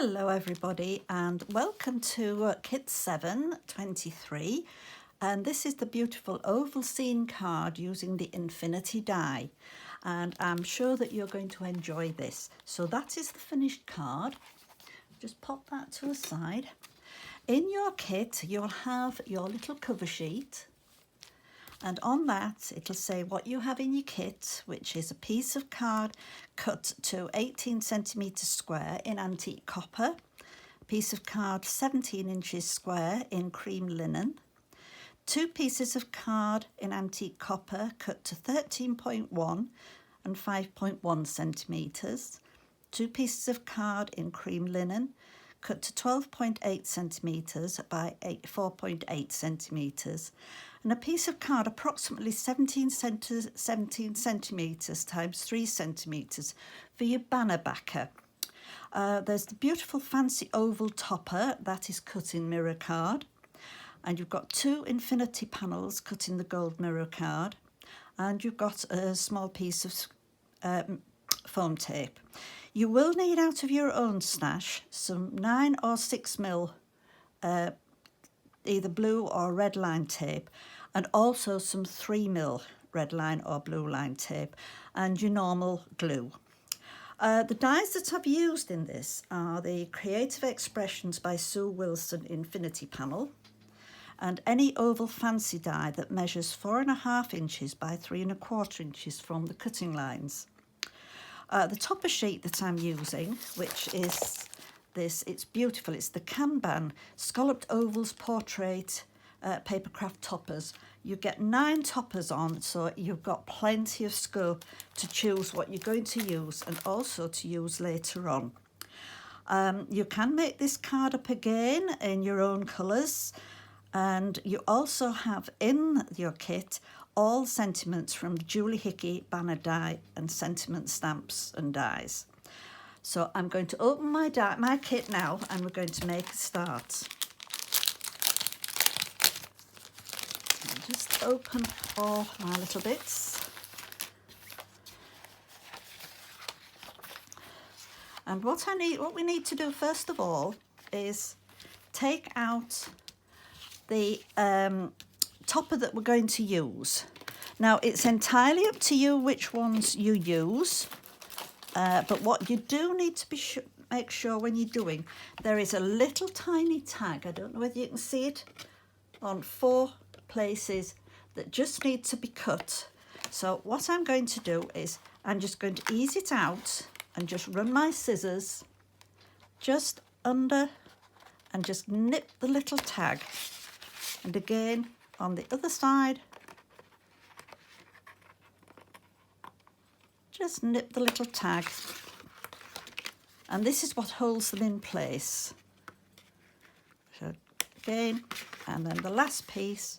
Hello everybody and welcome to Kit7-23, and this is the beautiful oval scene card using the infinity die, and I'm sure that you're going to enjoy this. So that is the finished card. Just pop that to a side. In your kit you'll have your little cover sheet, and on that it'll say what you have in your kit, which is a piece of card cut to 18 centimetres square in antique copper, a piece of card 17 inches square in cream linen, two pieces of card in antique copper cut to 13.1 and 5.1 centimetres, two pieces of card in cream linen cut to 12.8 centimetres by 4.8 centimetres, and a piece of card approximately 17 centimetres times 3 centimetres for your banner backer. There's the beautiful fancy oval topper that is cut in mirror card, and you've got two infinity panels cut in the gold mirror card, and you've got a small piece of foam tape. You will need out of your own stash some 9 or 6mm either blue or red line tape, and also some 3mm red line or blue line tape, and your normal glue. The dies that I've used in this are the Creative Expressions by Sue Wilson Infinity Panel, and any oval fancy die that measures 4.5 inches by 3.25 inches from the cutting lines. The topper sheet that I'm using, which is this, it's beautiful, it's the Kanban Scalloped Ovals Portrait Papercraft Toppers. You get 9 toppers on, so you've got plenty of scope to choose what you're going to use and also to use later on. You can make this card up again in your own colours, and you also have in your kit all sentiments from the Julie Hickey banner die and sentiment stamps and dies. So I'm going to open my kit now, and we're going to make a start. I'll just open all my little bits. And what we need to do first of all is take out the topper that we're going to use. Now it's entirely up to you which ones you use, but what you do need to make sure when you're doing, there is a little tiny tag, I don't know whether you can see it, on 4 places that just need to be cut. So what I'm going to do is I'm just going to ease it out and just run my scissors just under and just nip the little tag, and again on the other side just nip the little tag, and this is what holds them in place. So again, and then the last piece,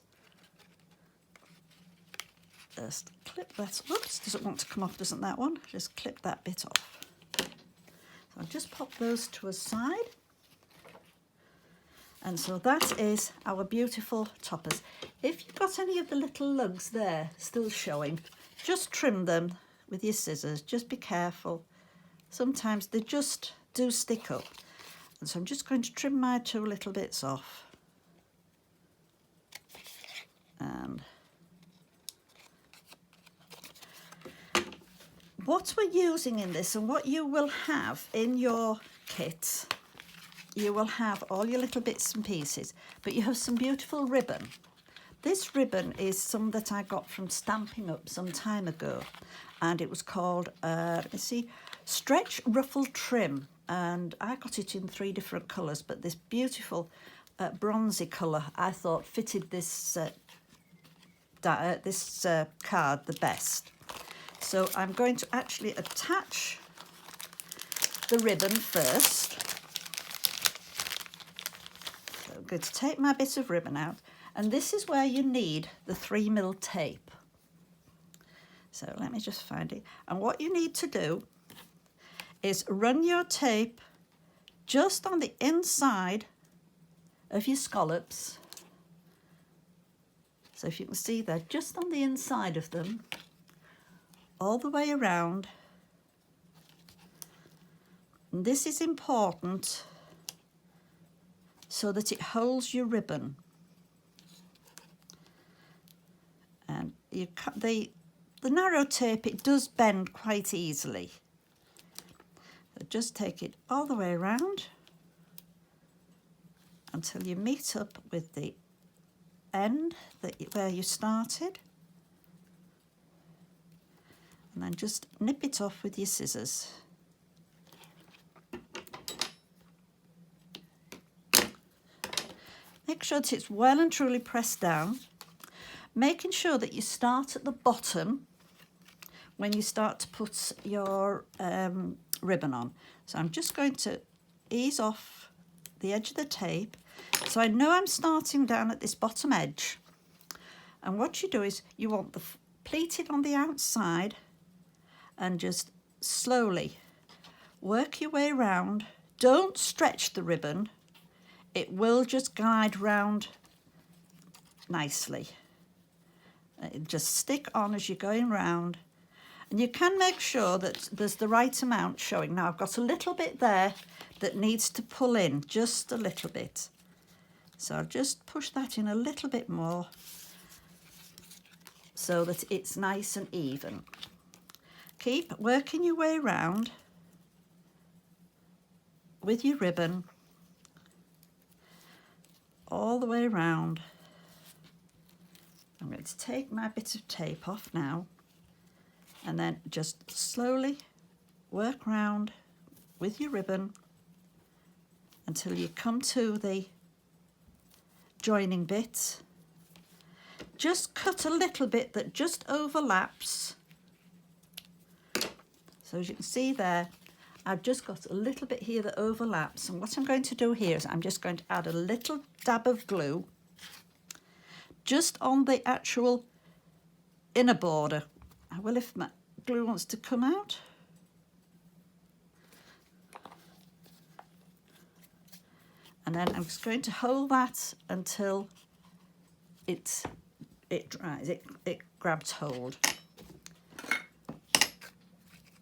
just clip that. Whoops, doesn't want to come off, doesn't that one? Just clip that bit off. So I'll just pop those to a side. And so that is our beautiful toppers. If you've got any of the little lugs there still showing, just trim them with your scissors. Just be careful. Sometimes they just do stick up. And so I'm just going to trim my 2 little bits off. And what we're using in this, and what you will have in your kit, you will have all your little bits and pieces, but you have some beautiful ribbon. This ribbon is some that I got from Stampin' Up some time ago, and it was called, let me see, Stretch Ruffle Trim, and I got it in 3 different colours, but this beautiful bronzy colour I thought fitted this card the best. So I'm going to actually attach the ribbon first. So I'm going to take my bit of ribbon out, and this is where you need the 3mm tape. So let me just find it. And what you need to do is run your tape just on the inside of your scallops. So if you can see there, just on the inside of them, all the way around, And this is important so that it holds your ribbon. And you cut the narrow tape, it does bend quite easily. So just take it all the way around until you meet up with the end where you started. And then just nip it off with your scissors. Make sure that it's well and truly pressed down, making sure that you start at the bottom when you start to put your ribbon on. So I'm just going to ease off the edge of the tape. So I know I'm starting down at this bottom edge. And what you do is you want the pleated on the outside and just slowly work your way around. Don't stretch the ribbon. It will just glide round nicely. Just stick on as you're going round. And you can make sure that there's the right amount showing. Now I've got a little bit there that needs to pull in, just a little bit. So I'll just push that in a little bit more so that it's nice and even. Keep working your way around with your ribbon all the way around. I'm going to take my bit of tape off now and then just slowly work round with your ribbon until you come to the joining bit. Just cut a little bit that just overlaps. So as you can see there, I've just got a little bit here that overlaps, and what I'm going to do here is I'm just going to add a little dab of glue just on the actual inner border. I will if my glue wants to come out. And then I'm just going to hold that until it dries, it grabs hold.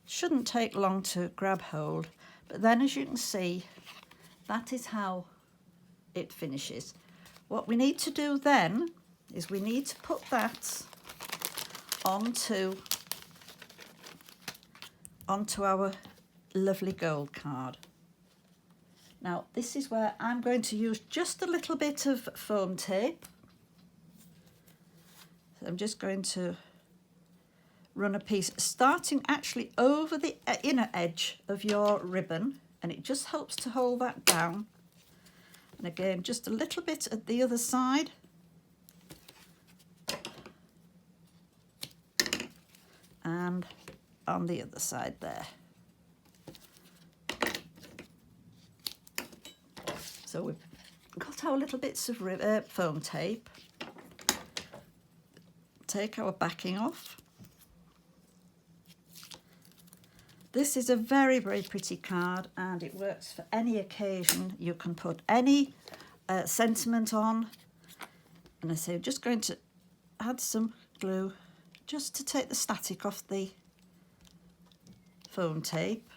Shouldn't take long to grab hold, but then as you can see, that is how it finishes. What we need to do then is we need to put that onto our lovely gold card. Now this is where I'm going to use just a little bit of foam tape. So I'm just going to run a piece starting actually over the inner edge of your ribbon, and it just helps to hold that down. And again, just a little bit at the other side. And on the other side there. So we've got our little bits of foam tape. Take our backing off. This is a very, very pretty card, and it works for any occasion. You can put any sentiment on. And I say I'm just going to add some glue just to take the static off the foam tape.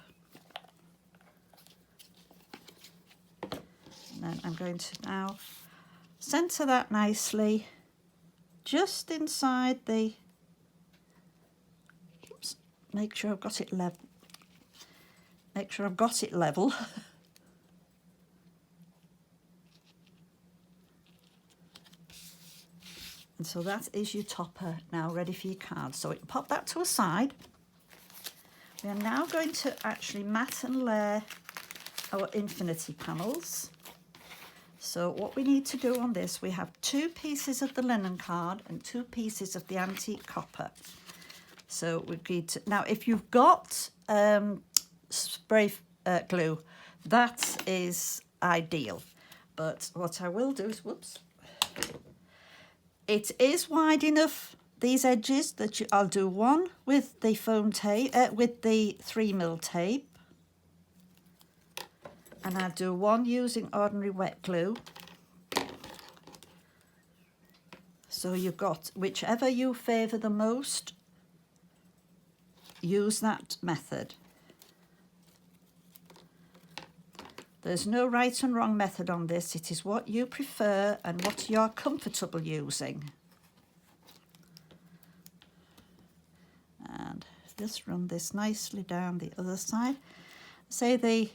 And then I'm going to now centre that nicely just inside the, oops, make sure I've got it level. Make sure I've got it level. And so that is your topper now ready for your card. So we can pop that to a side. We are now going to actually mat and layer our infinity panels. So what we need to do on this, we have 2 pieces of the linen card and 2 pieces of the antique copper. So we need to, now if you've got spray glue, that is ideal. But what I will do is, whoops, it is wide enough, these edges, that I'll do one with the foam tape, with the 3mm tape, and I'll do one using ordinary wet glue. So you've got whichever you favour the most, use that method. There's no right and wrong method on this. It is what you prefer and what you're comfortable using. And just run this nicely down the other side. Say the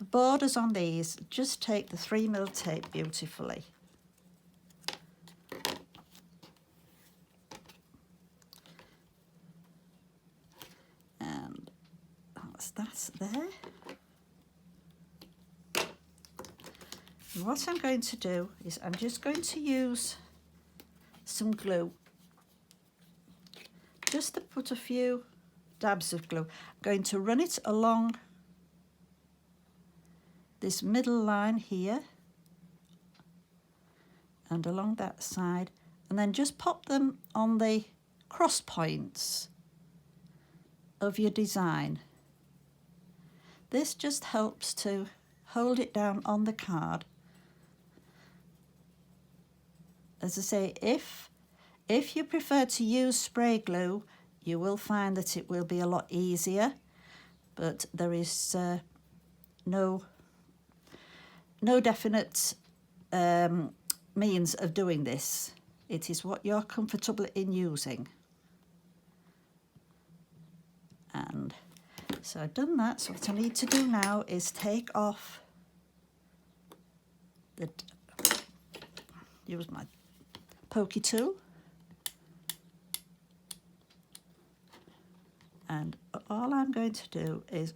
borders on these, just take the 3mm tape beautifully. And that's there. And what I'm going to do is I'm just going to use some glue, just to put a few dabs of glue. I'm going to run it along this middle line here and along that side, and then just pop them on the cross points of your design. This just helps to hold it down on the card. As I say, if you prefer to use spray glue, you will find that it will be a lot easier, but there is no definite means of doing this. It is what you're comfortable in using. And so I've done that. So what I need to do now is take off use my pokey tool, and all I'm going to do is,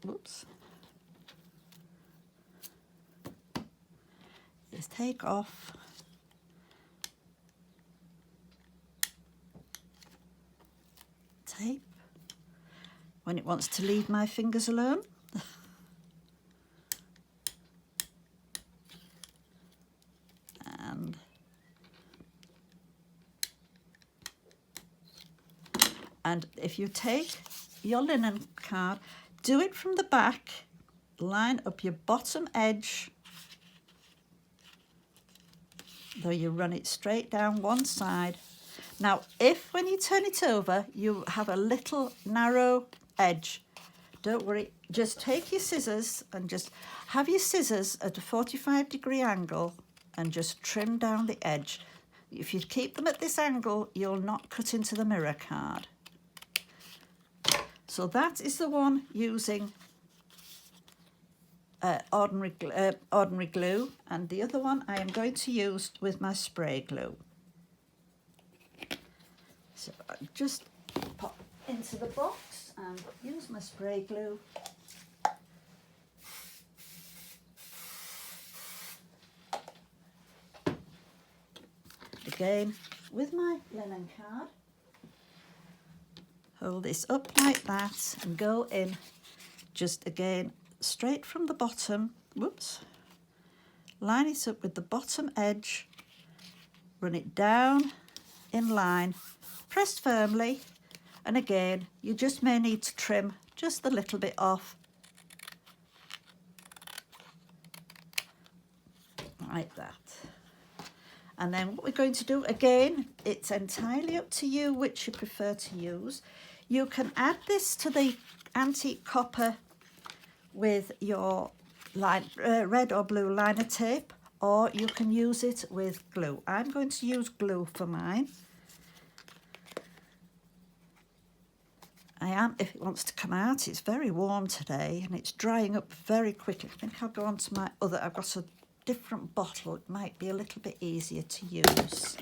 is take off tape when it wants to leave my fingers alone. And if you take your linen card, do it from the back, line up your bottom edge, though you run it straight down one side. Now, if when you turn it over, you have a little narrow edge, don't worry, just take your scissors and just have your scissors at a 45-degree angle and just trim down the edge. If you keep them at this angle, you'll not cut into the mirror card. So that is the one using ordinary glue, and the other one I am going to use with my spray glue. So I just pop into the box and use my spray glue. Again, with my linen card, hold this up like that and go in just again straight from the bottom, line it up with the bottom edge, run it down in line, press firmly, and again you just may need to trim just a little bit off, like that. And then what we're going to do, again, it's entirely up to you which you prefer to use. You can add this to the antique copper with your red or blue liner tape, or you can use it with glue. I'm going to use glue for mine. If it wants to come out, it's very warm today and it's drying up very quickly. I think I'll go on to my other, I've got a different bottle, it might be a little bit easier to use.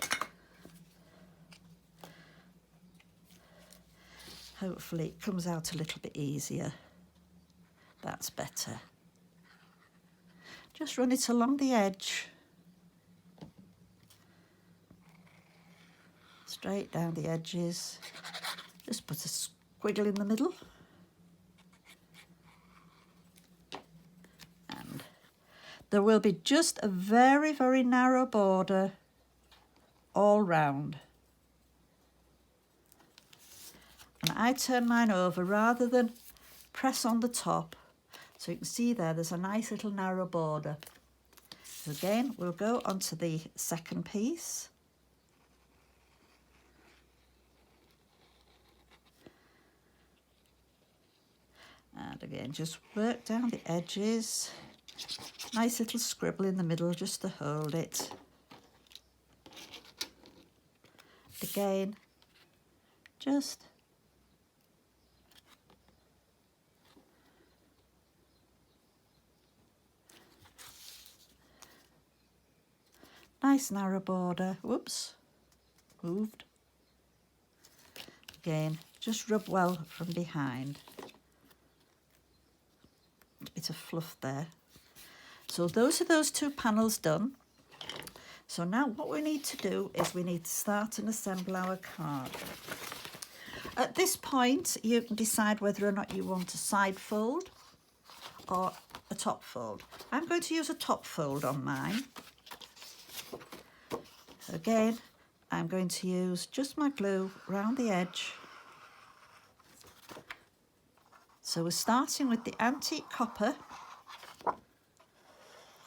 Hopefully it comes out a little bit easier. That's better. Just run it along the edge, straight down the edges. Just put a squiggle in the middle. And there will be just a very, very narrow border all round. And I turn mine over rather than press on the top. So you can see there's a nice little narrow border. So again, we'll go onto the second piece. And again, just work down the edges. Nice little scribble in the middle just to hold it. Again, just nice narrow border. Whoops, moved. Again, just rub well from behind. A bit of fluff there. So those are those two panels done. So now what we need to do is we need to start and assemble our card. At this point, you can decide whether or not you want a side fold or a top fold. I'm going to use a top fold on mine. Again, I'm going to use just my glue around the edge. So we're starting with the antique copper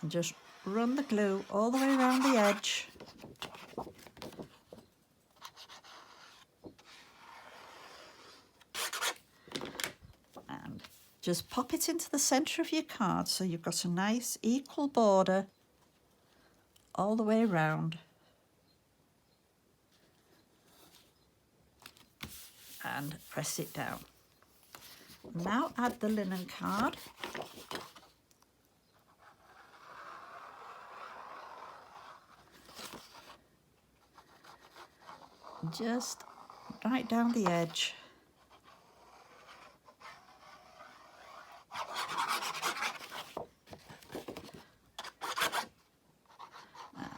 and just run the glue all the way around the edge. And just pop it into the centre of your card so you've got a nice equal border all the way around. And press it down. Now add the linen card. Just right down the edge.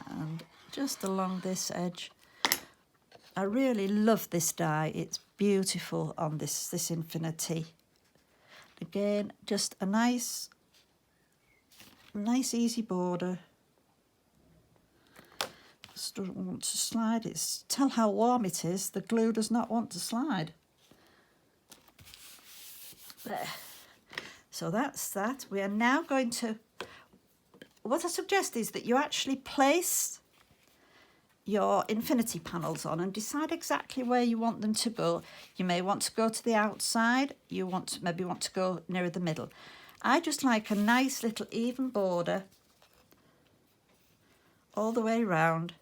And just along this edge. I really love this die. It's beautiful on this infinity. Again, just a nice easy border. Just doesn't want to slide. Tell how warm it is. The glue does not want to slide. There. So that's that. We are now going to, what I suggest is that you actually place your infinity panels on and decide exactly where you want them to go. You may want to go to the outside, maybe want to go nearer the middle. I just like a nice little even border all the way round.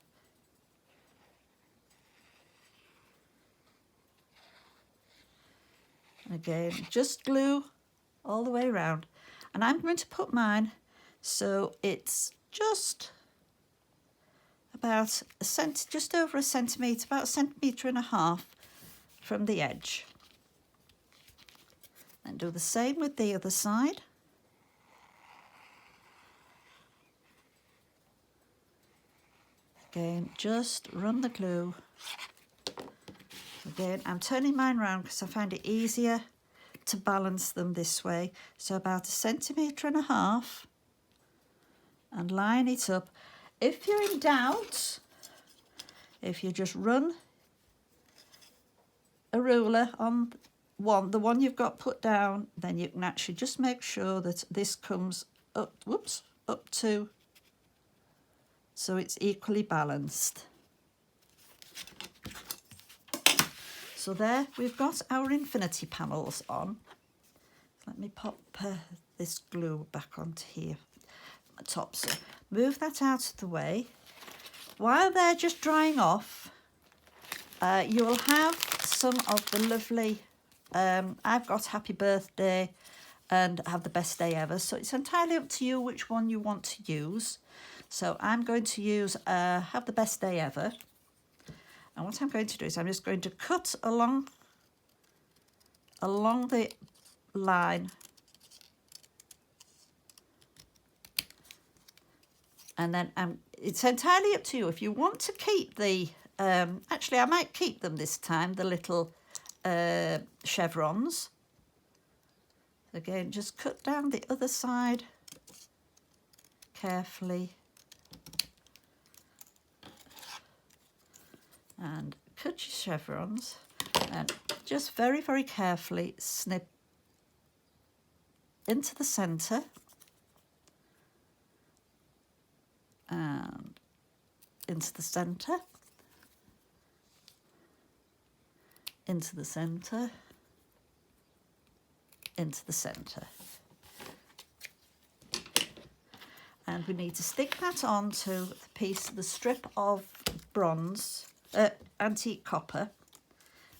Again, just glue all the way around. And I'm going to put mine so it's just about just over a centimetre, about 1.5 centimetres from the edge. And do the same with the other side. Again, just run the glue. Again, I'm turning mine round because I find it easier to balance them this way. So about 1.5 centimetres and line it up. If you're in doubt, if you just run a ruler on the one you've got put down, then you can actually just make sure that this comes up, up to, so it's equally balanced. So there, we've got our infinity panels on. Let me pop this glue back onto here, the top. So move that out of the way. While they're just drying off, you will have some of the lovely, I've got Happy Birthday and Have the Best Day Ever. So it's entirely up to you which one you want to use. So I'm going to use Have the Best Day Ever. And what I'm going to do is I'm just going to cut along the line. And then it's entirely up to you. If you want to keep the, actually I might keep them this time, the little chevrons. Again, just cut down the other side carefully. And cut your chevrons and just very, very carefully snip into the centre and into the centre, into the centre, into the centre. And we need to stick that onto the strip of bronze, antique copper,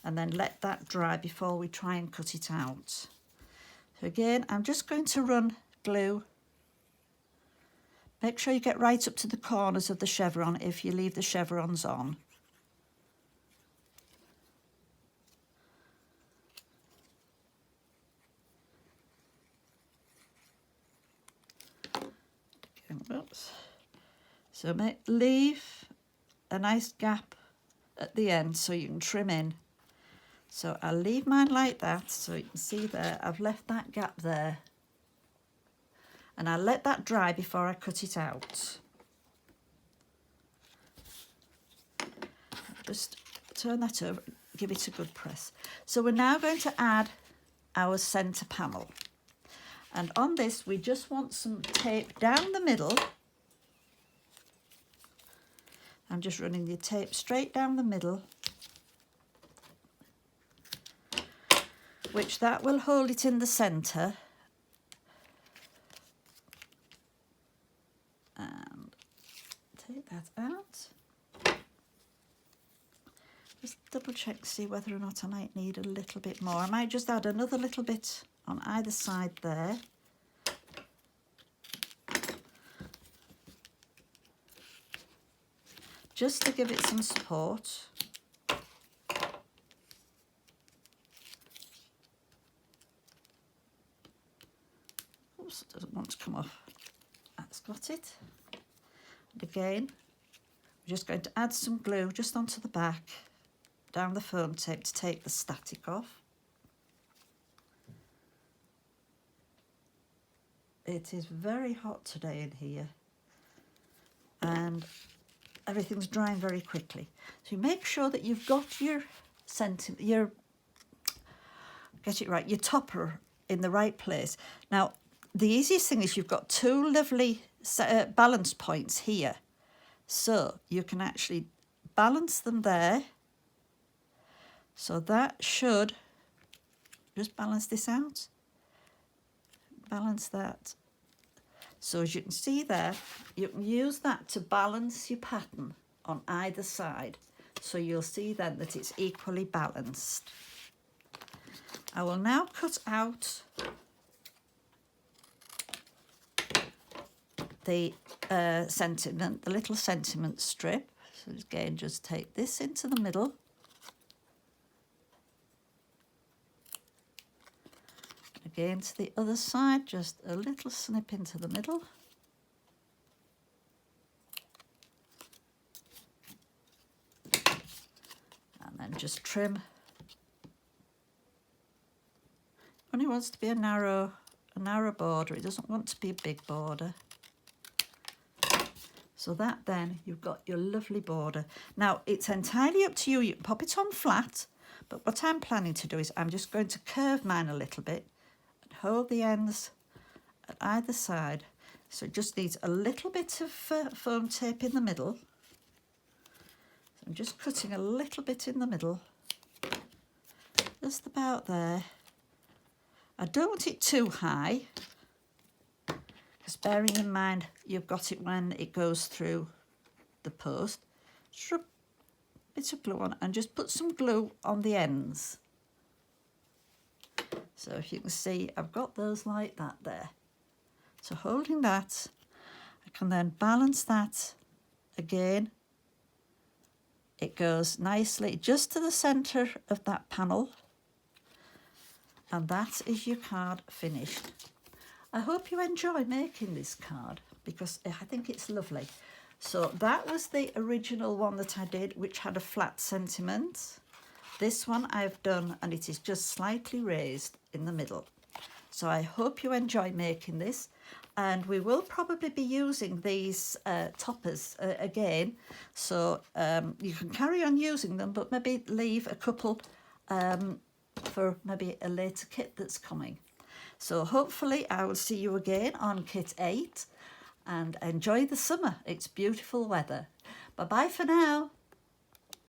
and then let that dry before we try and cut it out. So again, I'm just going to run glue. Make sure you get right up to the corners of the chevron if you leave the chevrons on. Oops. So leave a nice gap at the end so you can trim in. So I'll leave mine like that, so you can see there I've left that gap there, and I'll let that dry before I cut it out. Just turn that over, give it a good press. So we're now going to add our centre panel, and on this we just want some tape down the middle. I'm just running the tape straight down the middle, which that will hold it in the centre. And take that out. Just double check to see whether or not I might need a little bit more. I might just add another little bit on either side there. Just to give it some support. Oops, it doesn't want to come off. That's got it. And again, we're just going to add some glue just onto the back, down the foam tape to take the static off. It is very hot today in here, and everything's drying very quickly. So you make sure that you've got your topper in the right place. Now, the easiest thing is you've got two lovely balance points here. So you can actually balance them there. So that should, just balance this out. Balance that. So as you can see there, you can use that to balance your pattern on either side. So you'll see then that it's equally balanced. I will now cut out the sentiment, the little sentiment strip. So again, just take this into the middle. Again to the other side, just a little snip into the middle. And then just trim. Only wants to be a narrow border. It doesn't want to be a big border. So that then you've got your lovely border. Now it's entirely up to you. You can pop it on flat, but what I'm planning to do is I'm just going to curve mine a little bit. Hold the ends at either side, so it just needs a little bit of foam tape in the middle. So I'm just cutting a little bit in the middle, just about there. I don't want it too high, because bearing in mind you've got it when it goes through the post. Just a bit of glue on and just put some glue on the ends. So if you can see, I've got those like that there. So holding that, I can then balance that again. It goes nicely just to the centre of that panel. And that is your card finished. I hope you enjoy making this card because I think it's lovely. So that was the original one that I did, which had a flat sentiment. This one I've done and it is just slightly raised in the middle. So I hope you enjoy making this, and we will probably be using these toppers again. So you can carry on using them, but maybe leave a couple for maybe a later kit that's coming. So hopefully I will see you again on kit 8, and enjoy the summer. It's beautiful weather. Bye bye for now.